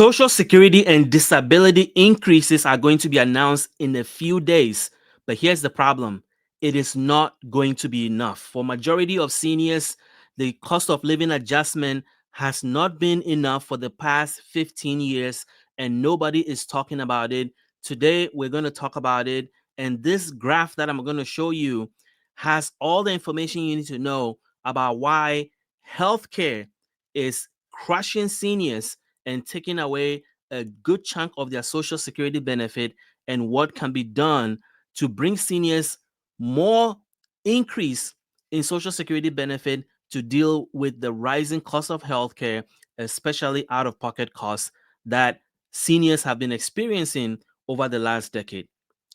Social Security and disability increases are going to be announced in a few days. But here's the problem. It is not going to be enough. For majority of seniors, the cost of living adjustment has not been enough for the past 15 years, and nobody is talking about it. Today, we're going to talk about it. And this graph that I'm going to show you has all the information you need to know about why healthcare is crushing seniors and taking away a good chunk of their social security benefit, and what can be done to bring seniors more increase in social security benefit to deal with the rising cost of healthcare, especially out of pocket costs that seniors have been experiencing over the last decade.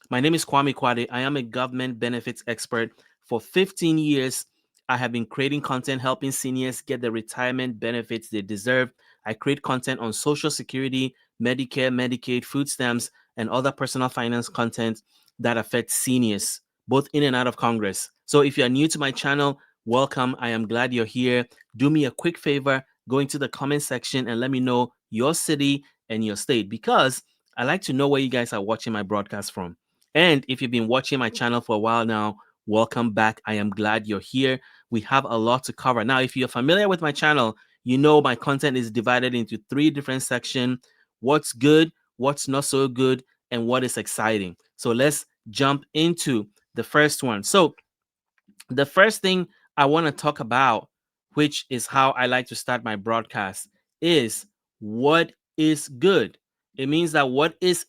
My name is Kwame Kwade. I am a government benefits expert. For 15 years, I have been creating content helping seniors get the retirement benefits they deserve. I create content on Social Security, Medicare, Medicaid, food stamps, and other personal finance content that affects seniors, both in and out of Congress. So if you're new to my channel, welcome. I am glad you're here. Do me a quick favor, go into the comment section and let me know your city and your state, because I like to know where you guys are watching my broadcast from. And if you've been watching my channel for a while now, welcome back. I am glad you're here. We have a lot to cover. Now, if you're familiar with my channel, you know my content is divided into 3 different sections: what's good, what's not so good, and what is exciting. So let's jump into the first one. So the first thing I want to talk about, which is how I like to start my broadcast, is what is good. It means that what is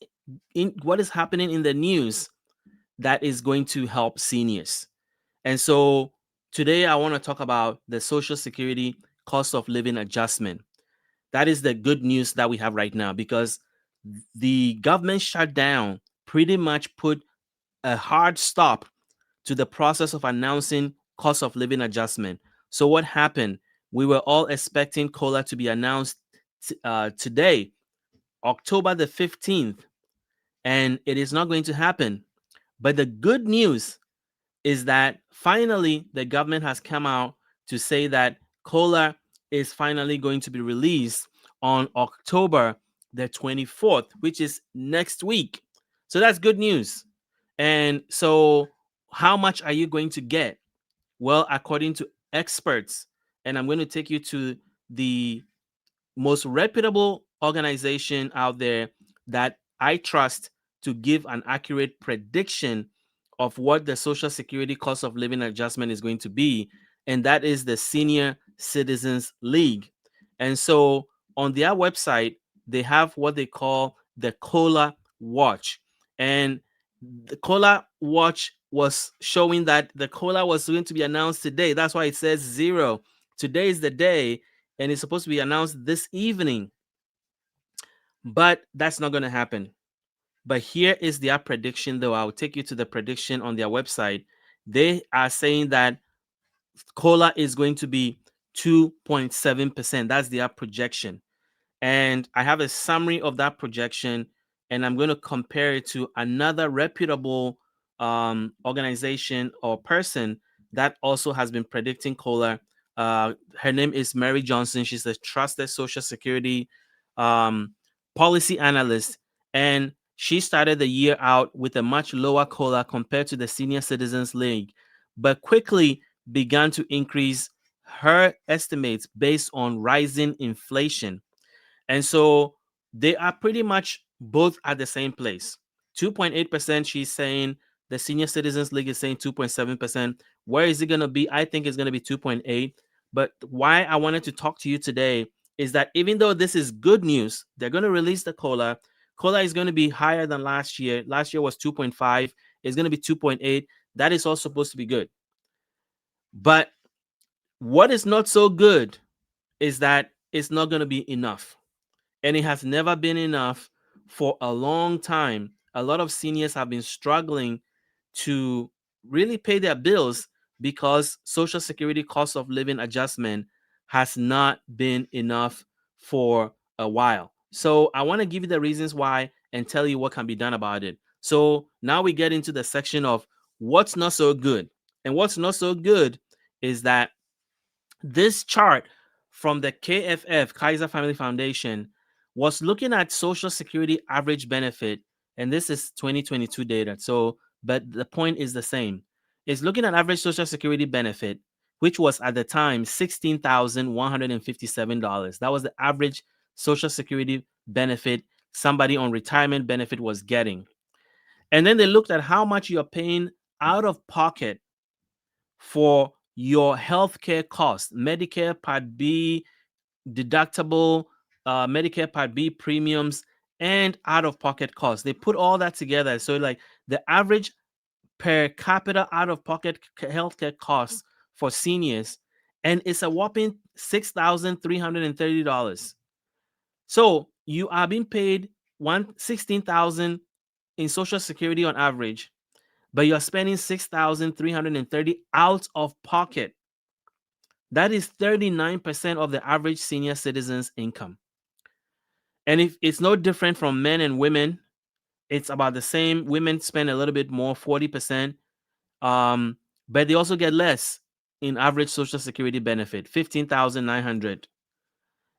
happening in the news that is going to help seniors. And so today I want to talk about the Social Security cost of living adjustment. That is the good news that we have right now, because the government shutdown pretty much put a hard stop to the process of announcing cost of living adjustment. So what happened? We were all expecting COLA to be announced today, October the 15th, and it is not going to happen. But the good news is that finally the government has come out to say that COLA is finally going to be released on October the 24th, which is next week. So that's good news. And so how much are you going to get? Well, according to experts, and I'm going to take you to the most reputable organization out there that I trust to give an accurate prediction of what the Social Security cost of living adjustment is going to be, and that is the Senior Citizens League. And so on their website, they have what they call the COLA Watch. And the COLA Watch was showing that the COLA was going to be announced today. That's why it says 0. Today is the day, and it's supposed to be announced this evening. But that's not going to happen. But here is their prediction, though. I'll take you to the prediction on their website. They are saying that COLA is going to be 2.7%. That's their projection. And I have a summary of that projection, and I'm going to compare it to another reputable organization or person that also has been predicting COLA. Her name is Mary Johnson. She's a trusted Social Security policy analyst, and she started the year out with a much lower COLA compared to the Senior Citizens League, but quickly began to increase her estimates based on rising inflation. And so they are pretty much both at the same place. 2.8%, she's saying. The Senior Citizens League is saying 2.7%. Where is it going to be? I think it's going to be 2.8. But why I wanted to talk to you today is that even though this is good news, they're going to release the COLA. COLA is going to be higher than last year. Last year was 2.5. It's going to be 2.8. That is all supposed to be good. But what is not so good is that it's not going to be enough. And it has never been enough for a long time. A lot of seniors have been struggling to really pay their bills because Social Security cost of living adjustment has not been enough for a while. So I want to give you the reasons why and tell you what can be done about it. So now we get into the section of what's not so good. And what's not so good is that this chart from the KFF, Kaiser Family Foundation, was looking at Social Security average benefit, and this is 2022 data. So, but the point is the same. It's looking at average Social Security benefit, which was at the time $16,157. That was the average Social Security benefit somebody on retirement benefit was getting. And then they looked at how much you're paying out of pocket for your healthcare costs, Medicare Part B, deductible, Medicare Part B premiums, and out of pocket costs. They put all that together. So, like the average per capita out of pocket healthcare costs for seniors, and it's a whopping $6,330. So, you are being paid 16,000 in Social Security on average, but you're spending 6,330 out of pocket. That is 39% of the average senior citizen's income. And if it's no different from men and women, it's about the same. Women spend a little bit more, 40%, but they also get less in average Social Security benefit, 15,900.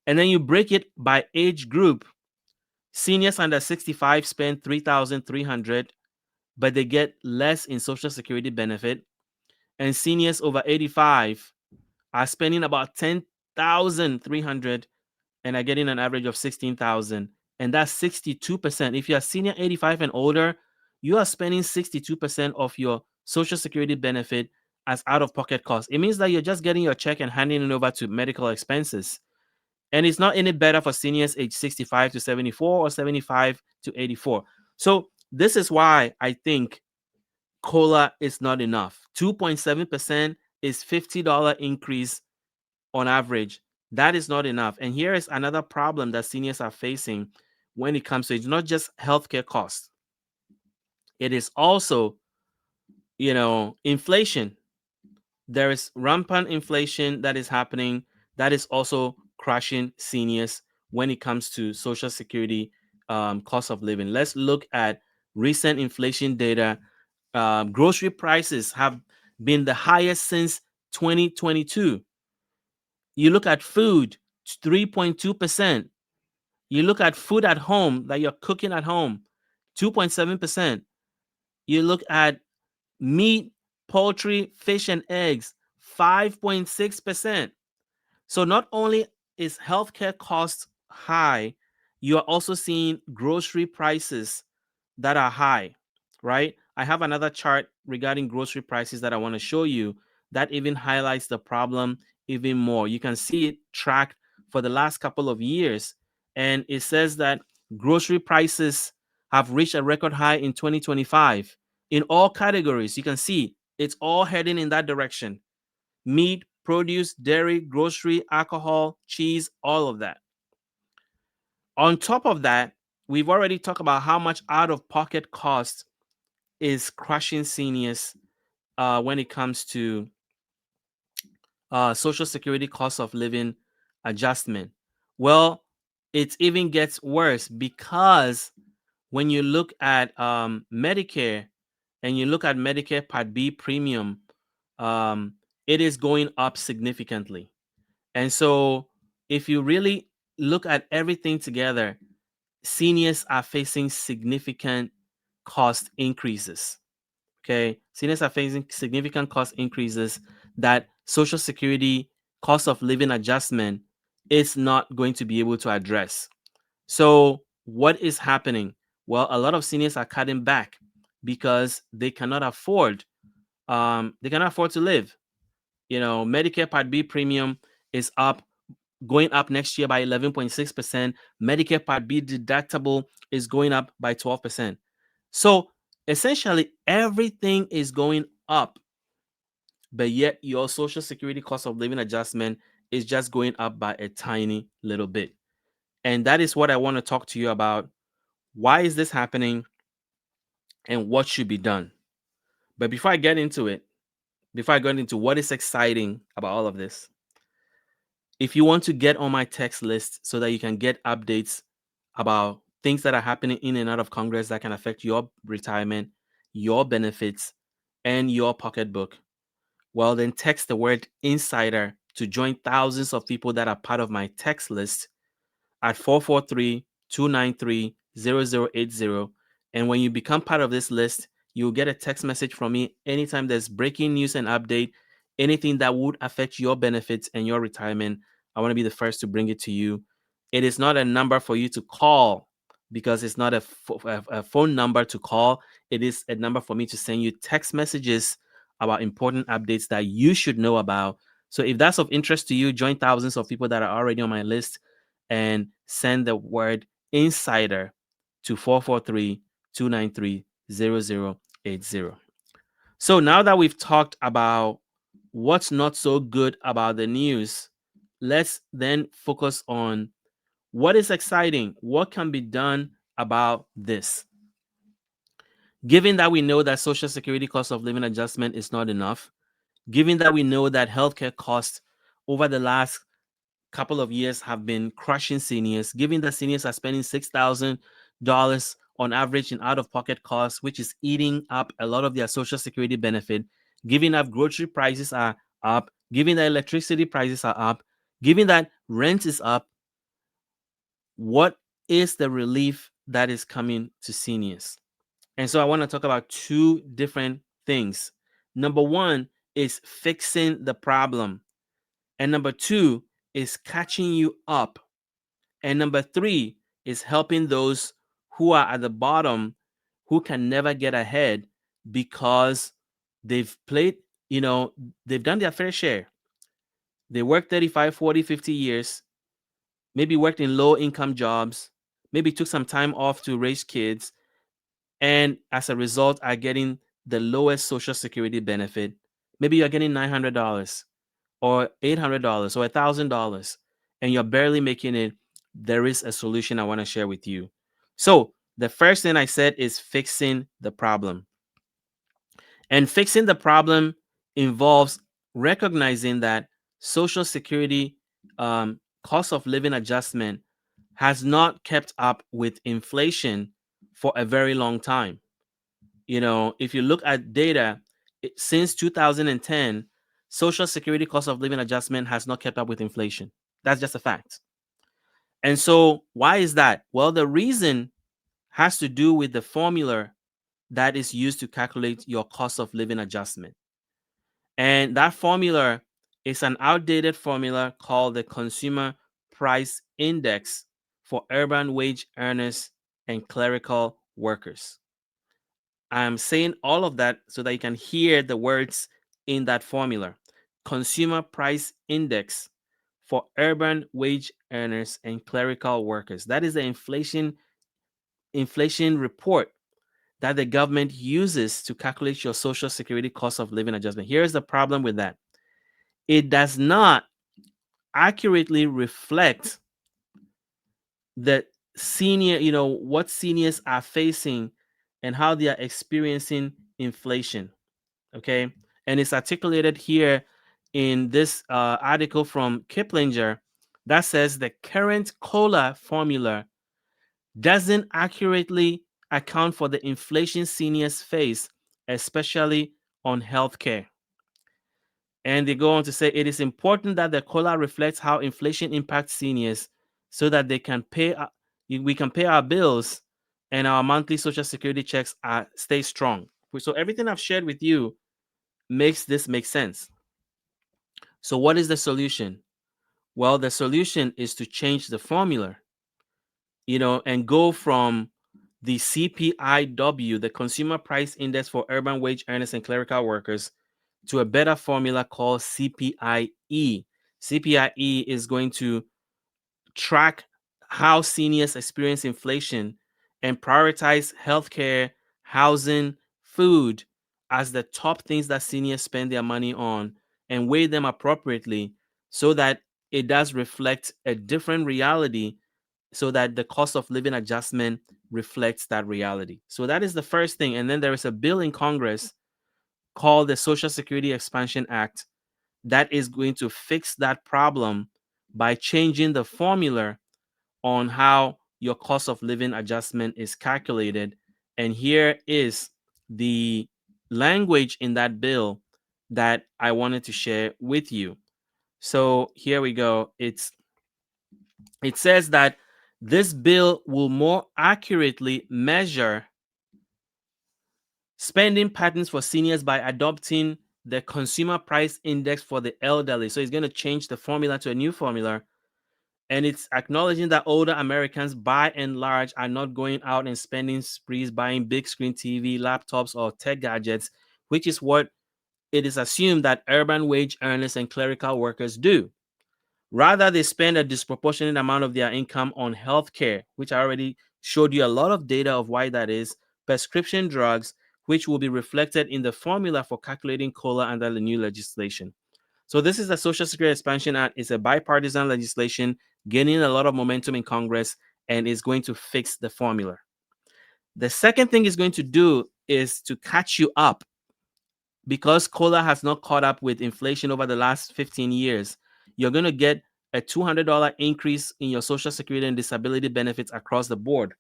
And then you break it by age group. Seniors under 65 spend 3,300, but they get less in Social Security benefit. And seniors over 85 are spending about 10,300 and are getting an average of 16,000. And that's 62%. If you're a senior 85 and older, you are spending 62% of your Social Security benefit as out of pocket costs. It means that you're just getting your check and handing it over to medical expenses. And it's not any better for seniors age 65 to 74 or 75 to 84. So this is why I think COLA is not enough. 2.7% is $50 increase on average. That is not enough. And here is another problem that seniors are facing when it comes to it's not just healthcare costs. It is also, inflation. There is rampant inflation that is happening that is also crushing seniors when it comes to Social Security cost of living. Let's look at recent inflation data. Grocery prices have been the highest since 2022. You look at food, 3.2%. You look at food at home that you're cooking at home, 2.7%. You look at meat, poultry, fish, and eggs, 5.6%. So not only is healthcare costs high, you are also seeing grocery prices that are high, right? I have another chart regarding grocery prices that I want to show you that even highlights the problem even more. You can see it tracked for the last couple of years, and it says that grocery prices have reached a record high in 2025 in all categories. You can see it's all heading in that direction: meat, produce, dairy, grocery, alcohol, cheese, all of that. On top of that, we've already talked about how much out of pocket cost is crushing seniors when it comes to Social Security cost of living adjustment. Well, it even gets worse because when you look at Medicare and you look at Medicare Part B premium, um, it is going up significantly. And so, if you really look at everything together, seniors are facing significant cost increases. Okay. Seniors are facing significant cost increases that Social Security cost of living adjustment is not going to be able to address. So, what is happening? Well, a lot of seniors are cutting back because they cannot afford to live. Medicare Part B premium is going up next year by 11.6%. Medicare Part B deductible is going up by 12%. So essentially, everything is going up, but yet your Social Security cost of living adjustment is just going up by a tiny little bit. And that is what I want to talk to you about. Why is this happening and what should be done? But before I get into it, before I get into what is exciting about all of this, if you want to get on my text list so that you can get updates about things that are happening in and out of Congress that can affect your retirement, your benefits, and your pocketbook, well, then text the word insider to join thousands of people that are part of my text list at 443 293-0080. And when you become part of this list, you'll get a text message from me anytime there's breaking news and update, anything that would affect your benefits and your retirement. I want to be the first to bring it to you. It is not a number for you to call because it's not a phone number to call. It is a number for me to send you text messages about important updates that you should know about. So if that's of interest to you, join thousands of people that are already on my list and send the word insider to 443-293-0080. So now that we've talked about what's not so good about the news, let's then focus on what is exciting, what can be done about this. Given that we know that Social Security cost of living adjustment is not enough, given that we know that healthcare costs over the last couple of years have been crushing seniors, given that seniors are spending $6,000 on average in out-of-pocket costs, which is eating up a lot of their Social Security benefit, given that grocery prices are up, given that electricity prices are up, given that rent is up, what is the relief that is coming to seniors? And so I want to talk about two different things. Number one is fixing the problem. And number two is catching you up. And number three is helping those who are at the bottom who can never get ahead because they've played, they've done their fair share. They worked 35, 40, 50 years, maybe worked in low income jobs, maybe took some time off to raise kids, and as a result are getting the lowest Social Security benefit. Maybe you're getting $900 or $800 or $1,000 and you're barely making it. There is a solution I want to share with you. So the first thing I said is fixing the problem. And fixing the problem involves recognizing that Social Security cost of living adjustment has not kept up with inflation for a very long time. If you look at data, since 2010, Social Security cost of living adjustment has not kept up with inflation. That's just a fact. And so, why is that? Well, the reason has to do with the formula that is used to calculate your cost of living adjustment. And that formula is an outdated formula called the Consumer Price Index for urban wage earners and clerical workers. I'm saying all of that so that you can hear the words in that formula. Consumer Price Index for urban wage earners and clerical workers. That is the inflation report that the government uses to calculate your Social Security cost of living adjustment. Here's the problem with that. It does not accurately reflect the what seniors are facing and how they are experiencing inflation. Okay. And it's articulated here in this article from Kiplinger that says the current COLA formula doesn't accurately account for the inflation seniors face, especially on healthcare. And they go on to say it is important that the COLA reflects how inflation impacts seniors so that we can pay our bills and our monthly Social Security checks stay strong. So everything I've shared with you makes this make sense. So what is the solution? Well, the solution is to change the formula, and go from the CPIW, the Consumer Price Index for urban wage earners and clerical workers, to a better formula called CPIE. CPIE is going to track how seniors experience inflation and prioritize healthcare, housing, food as the top things that seniors spend their money on and weigh them appropriately so that it does reflect a different reality, so that the cost of living adjustment reflects that reality. So that is the first thing. And then there is a bill in Congress called the Social Security Expansion Act that is going to fix that problem by changing the formula on how your cost of living adjustment is calculated. And here is the language in that bill that I wanted to share with you. So here we go. It says that This bill will more accurately measure spending patterns for seniors by adopting the consumer price index for the elderly. So it's going to change the formula to a new formula. And it's acknowledging that older Americans, by and large, are not going out and spending sprees buying big screen TV, laptops, or tech gadgets, which is what it is assumed that urban wage earners and clerical workers do. Rather, they spend a disproportionate amount of their income on healthcare, which I already showed you a lot of data of why that is, prescription drugs, which will be reflected in the formula for calculating COLA under the new legislation. So this is the Social Security Expansion Act. It's a bipartisan legislation gaining a lot of momentum in Congress and is going to fix the formula. The second thing it's going to do is to catch you up because COLA has not caught up with inflation over the last 15 years. You're going to get a $200 increase in your Social Security and disability benefits across the board.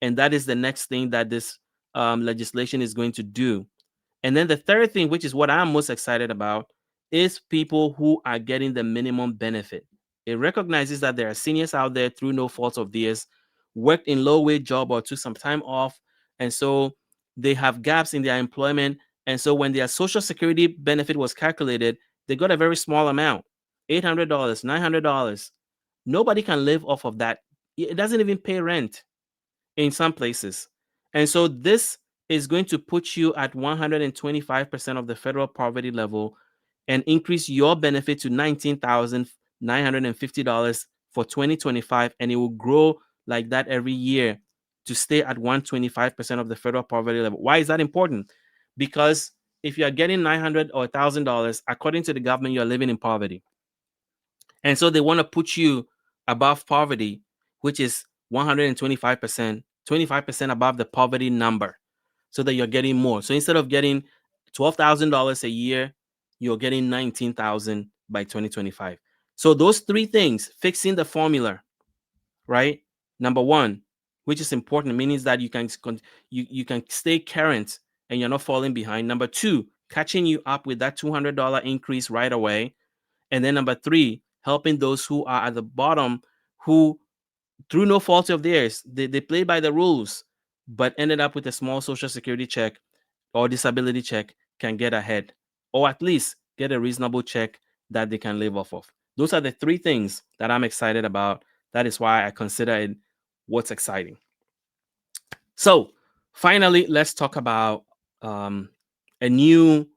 And that is the next thing that this legislation is going to do. And then the third thing, which is what I'm most excited about, is people who are getting the minimum benefit. It recognizes that there are seniors out there through no fault of theirs, worked in low wage job or took some time off. And so they have gaps in their employment. And so when their social security benefit was calculated, they got a very small amount, $800, $900. Nobody can live off of that. It doesn't even pay rent in some places. And so this is going to put you at 125% of the federal poverty level and increase your benefit to $19,950 for 2025. And it will grow like that every year to stay at 125% of the federal poverty level. Why is that important? Because if you are getting $900 or $1,000, according to the government, you're living in poverty. And so they want to put you above poverty, which is 125%, 25% above the poverty number, so that you're getting more. So instead of getting $12,000 a year, you're getting $19,000 by 2025. So those three things, fixing the formula, right? Number one, which is important, means that you can stay current and you're not falling behind. Number two, catching you up with that $200 increase right away. And then number three, helping those who are at the bottom who, through no fault of theirs, they played by the rules, but ended up with a small social security check or disability check, can get ahead, or at least get a reasonable check that they can live off of. Those are the three things that I'm excited about. That is why I consider it what's exciting. So finally, let's talk about a new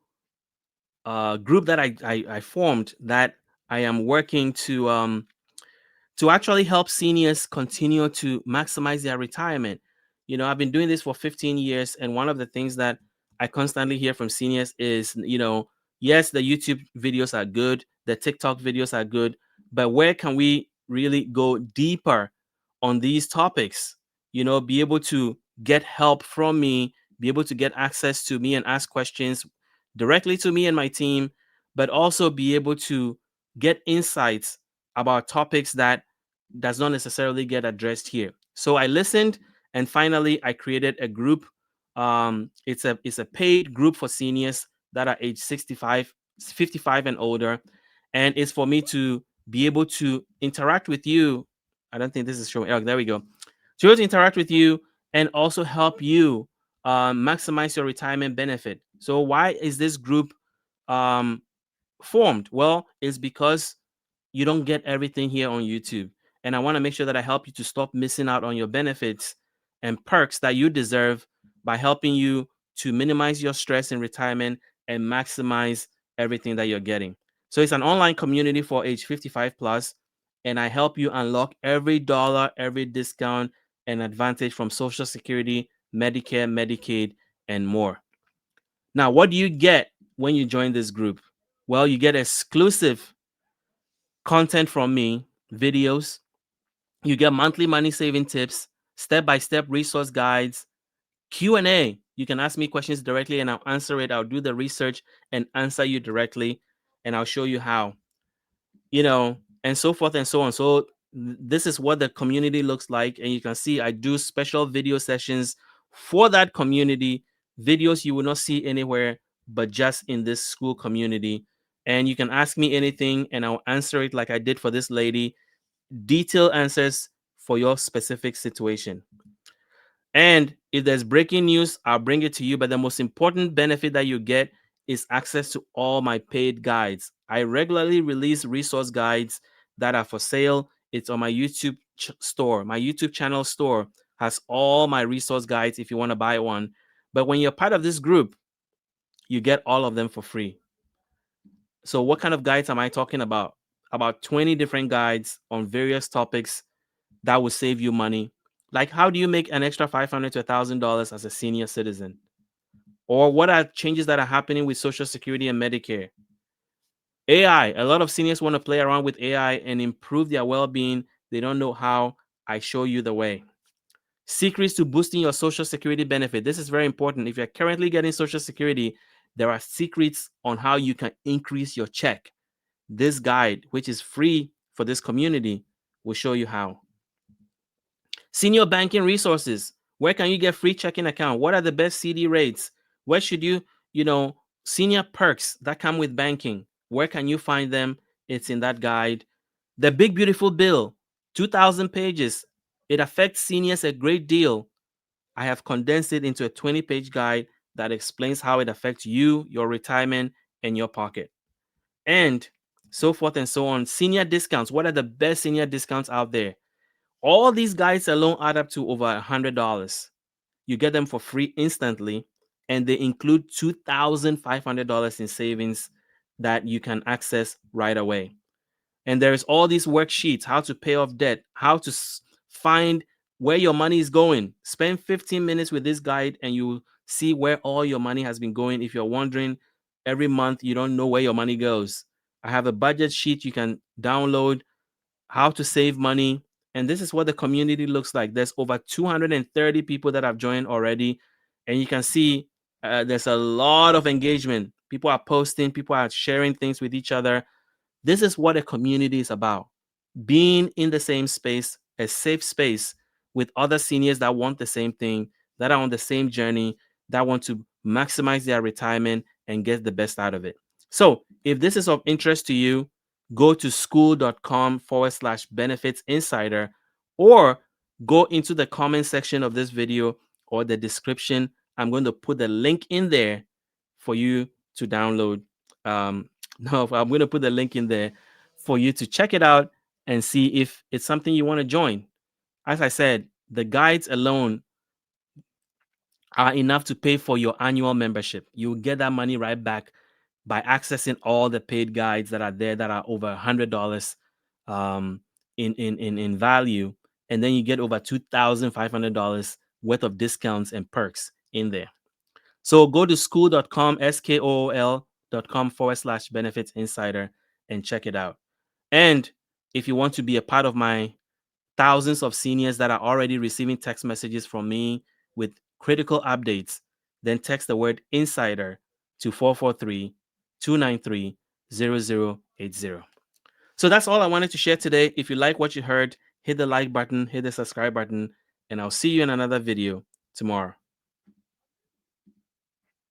group that I formed that I am working to actually help seniors continue to maximize their retirement. You know, I've been doing this for 15 years, and one of the things that I constantly hear from seniors is, yes, the YouTube videos are good, the TikTok videos are good, but where can we really go deeper on these topics? Be able to get help from me, be able to get access to me and ask questions directly to me and my team, but also be able to get insights about topics that does not necessarily get addressed here. So I listened, and finally I created a group. It's a paid group for seniors that are age 65, 55 and older, and it's for me to be able to interact with you. I don't think this is showing. Oh, there we go. To be able to interact with you and also help you maximize your retirement benefit. So why is this group formed? Well, it's because you don't get everything here on YouTube. And I want to make sure that I help you to stop missing out on your benefits and perks that you deserve by helping you to minimize your stress in retirement and maximize everything that you're getting. So it's an online community for age 55 plus, and I help you unlock every dollar, every discount and advantage from Social Security, Medicare, Medicaid, and more. Now, what do you get when you join this group? Well, you get exclusive content from me, videos. You get monthly money saving tips, step-by-step resource guides, Q&A. You can ask me questions directly and I'll answer it. I'll do the research and answer you directly, and I'll show you how, and so forth and so on. So this is what the community looks like. And you can see I do special video sessions for that community, videos you will not see anywhere but just in this school community. And you can ask me anything and I'll answer it like I did for this lady. Detailed answers for your specific situation. And if there's breaking news, I'll bring it to you. But the most important benefit that you get is access to all my paid guides. I regularly release resource guides that are for sale. It's on my YouTube store. My YouTube channel store has all my resource guides if you want to buy one. But when you're part of this group, you get all of them for free. So what kind of guides am I talking about? About 20 different guides on various topics that will save you money. Like, how do you make an extra $500 to $1,000 as a senior citizen? Or what are changes that are happening with Social Security and Medicare? AI. A lot of seniors want to play around with AI and improve their well-being. They don't know how. I show you the way. Secrets to boosting your Social Security benefit. This is very important. If you're currently getting Social Security, there are secrets on how you can increase your check. This guide, which is free for this community, will show you how. Senior banking resources. Where can you get free checking account? What are the best CD rates? Where should senior perks that come with banking? Where can you find them? It's in that guide. The Big Beautiful Bill, 2,000 pages. It affects seniors a great deal. I have condensed it into a 20-page guide that explains how it affects you, your retirement, and your pocket. And so forth and so on. Senior discounts. What are the best senior discounts out there? All these guides alone add up to over $100. You get them for free instantly, and they include $2,500 in savings that you can access right away. And there's all these worksheets: how to pay off debt, how to find where your money is going. Spend 15 minutes with this guide and you see where all your money has been going. If you're wondering, every month you don't know where your money goes, I have a budget sheet you can download, how to save money. And this is what the community looks like. There's over 230 people that have joined already. And you can see there's a lot of engagement. People are posting, people are sharing things with each other. This is what a community is about: being in the same space, a safe space with other seniors that want the same thing, that are on the same journey, that want to maximize their retirement and get the best out of it. So if this is of interest to you, go to school.com/benefits insider, or go into the comment section of this video or the description. I'm going to put the link in there for you to download. No, I'm going to put the link in there for you to check it out and see if it's something you want to join. As I said, the guides alone are enough to pay for your annual membership. You'll get that money right back by accessing all the paid guides that are there that are over $100 in value. And then you get over $2,500 worth of discounts and perks in there. So go to school.com, SKOOL.com/benefits insider, and check it out. And if you want to be a part of my thousands of seniors that are already receiving text messages from me with critical updates, then text the word insider to 443-293-0080. So that's all I wanted to share today. If you like what you heard, hit the like button, hit the subscribe button, and I'll see you in another video tomorrow.